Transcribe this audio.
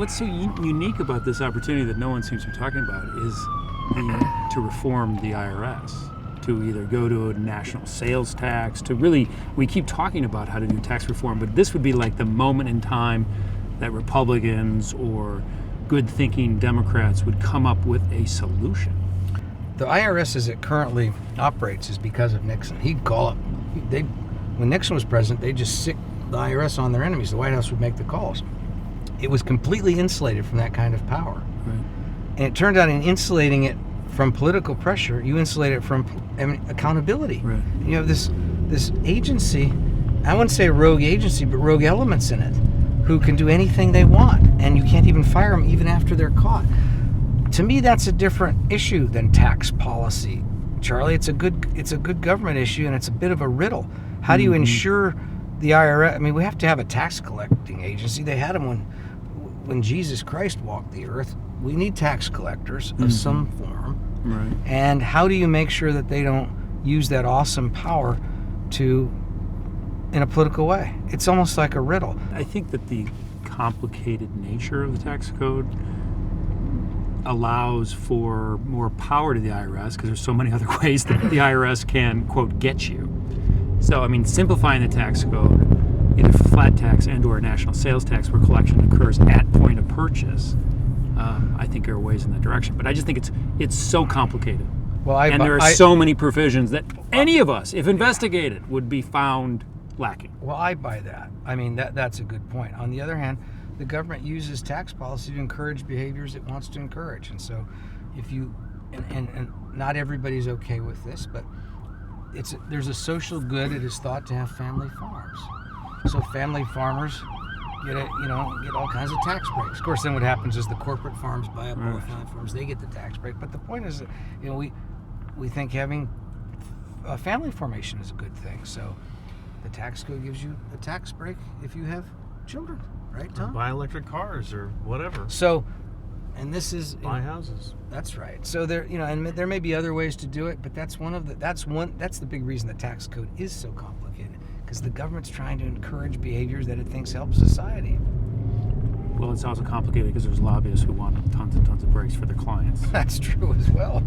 what's so unique about this opportunity that no one seems to be talking about is to reform the IRS, to either go to a national sales tax, to really, we keep talking about how to do tax reform, but this would be like the moment in time that Republicans or good thinking Democrats would come up with a solution. The IRS as it currently operates is because of Nixon. He'd call up, when Nixon was president, they just sick the IRS on their enemies. The White House would make the calls. It was completely insulated from that kind of power. Right. And it turned out in insulating it from political pressure, you insulate it from accountability. Right. You have this agency, I wouldn't say a rogue agency, but rogue elements in it who can do anything they want, and you can't even fire them even after they're caught. To me, that's a different issue than tax policy, Charlie. It's a good government issue, and it's a bit of a riddle. How do you ensure the IRS? I mean, we have to have a tax collecting agency. They had them when Jesus Christ walked the earth. We need tax collectors of some form. Right. And how do you make sure that they don't use that awesome power in a political way? It's almost like a riddle. I think that the complicated nature of the tax code allows for more power to the IRS because there's so many other ways that the IRS can, quote, get you. So, I mean, simplifying the tax code, either flat tax and or national sales tax where collection occurs at point of purchase, I think are ways in that direction. But I just think it's so complicated. Well, there are so many provisions that any of us, if investigated, would be found lacking. Well, I buy that. I mean, that's a good point. On the other hand, the government uses tax policy to encourage behaviors it wants to encourage. And so if you, and not everybody's okay with this, but there's a social good. It is thought to have family farms. So family farmers get all kinds of tax breaks. Of course, then what happens is the corporate farms buy up all the family farms. They get the tax break. But the point is that, we think having a family formation is a good thing. So the tax code gives you a tax break if you have children, right, Tom? Or buy electric cars or whatever. So, and this is buy houses. That's right. So there, and there may be other ways to do it, but that's the big reason the tax code is so complicated, because the government's trying to encourage behaviors that it thinks help society. Well, it's also complicated because there's lobbyists who want tons and tons of breaks for their clients. That's true as well.